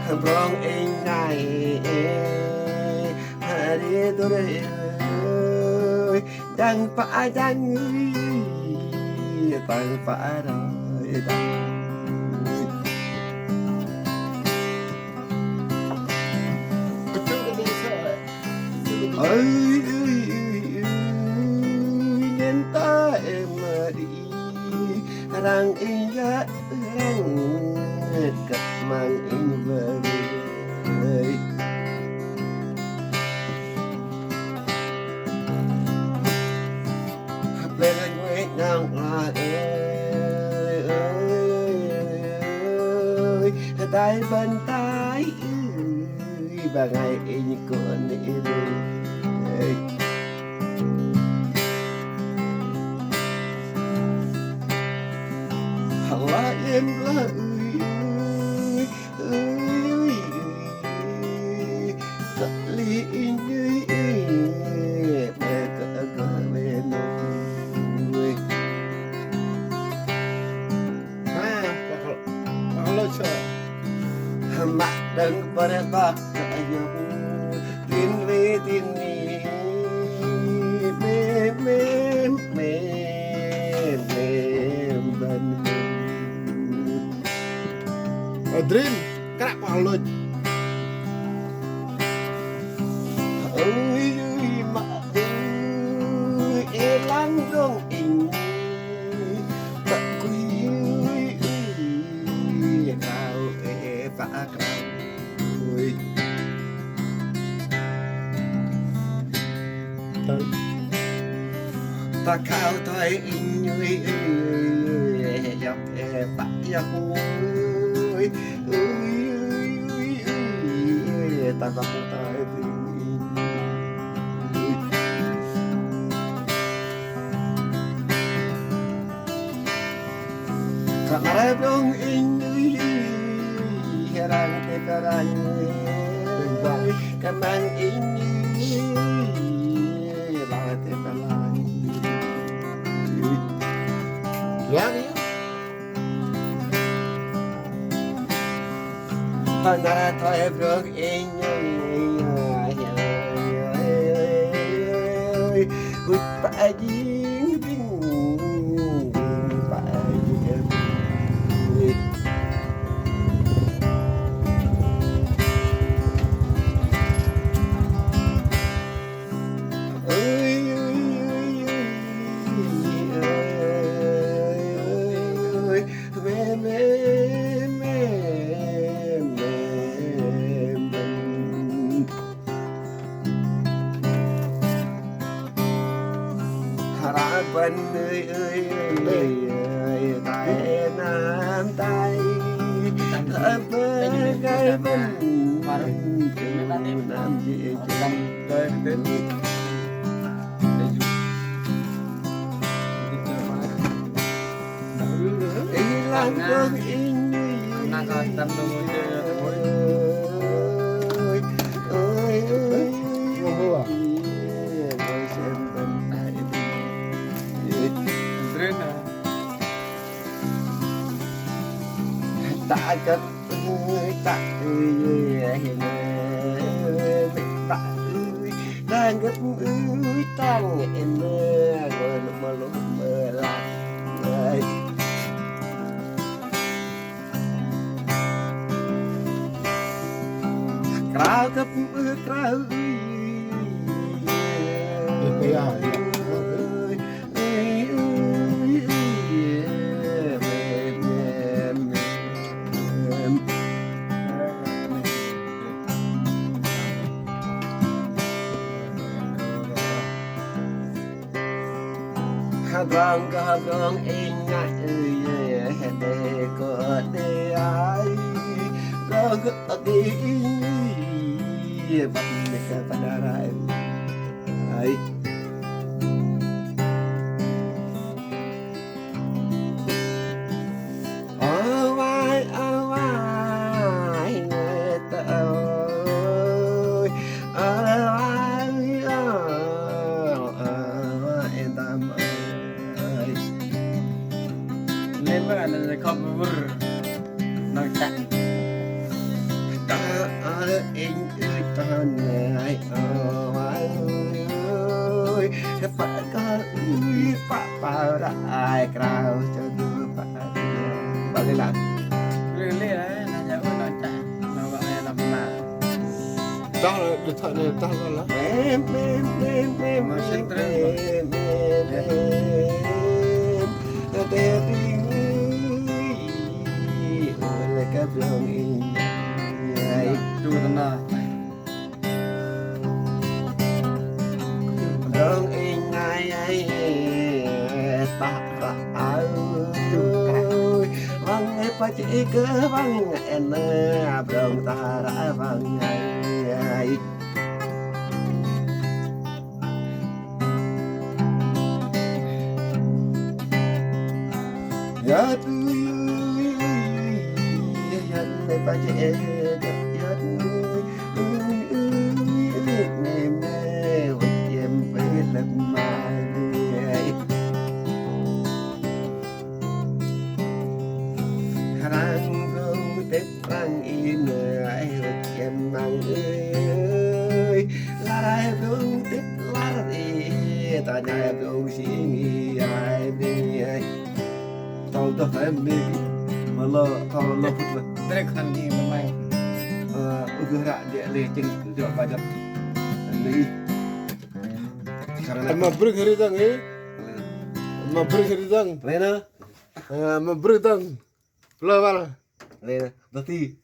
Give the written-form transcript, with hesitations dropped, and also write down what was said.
Brong in ngày hari tôi đang phải đang phải rồi ơi nên ta em đi rằng in giá rằng cặp mang in về lên anh mới ngang là ơi tay bên tay và ngày in còn in hả em là ly như mẹ cỡ bên người mặt đừng bật bạc tin về tin đi mềm mềm mềm mềm bên Dream các bạn luôn ơi mà ơi em lắng rong in bạc quý cao em và cao ơi ta cao thay in như dọc em bạc dọc ơi ta vắt tay Kamara dong in herang te perang kamang in la te perang ya dia Kamara te dong in hút phải giếng tiếng phải bên ơi tay nam tay thơm cái bên nam gì tới đến làm cơn in Nak tâm đâu ơi ta cất ta hiện ta đang gấp tăng em rồi mà lúc mơ lạc người cao gấp cao Hang ingat để có để ai có cái bắt mình pada rai ai người ta ơi em tam ơi nên mà là không vừa nói chắc ta anh ơi ta này ơi phải có ơi phải vào đại cao cho đưa phải lên làm เรื่อยๆนะจะเอาหน่อยจ้ะเราบอกให้เรามา Dah dia tak ni dah lah. mềm mềm mềm mềm Masih terus, mềm mềm mềm để tình ơi là cái lòng ấy ดูตำนา đường anh ai ấy ta ơi vâng em phải chỉ cứ vâng em đường ta đã vâng ngày Yết Yết ba chị Yết Yết Mê mê Vịt em về lần mai Răng rung tết răng in ai vịt em mang ơi Lại rung tết lá đi Ta nhai rung xí nghi ai đi Tao ta phải em đi mà lo tao lo phút rồi เด็กคนดีมันไม่ gerak dia le jadi dia banyak ni sekarang Amma beri hari tang eh. Amma beri hari tang. Lena Amma beri tang. Lawal. Lena berarti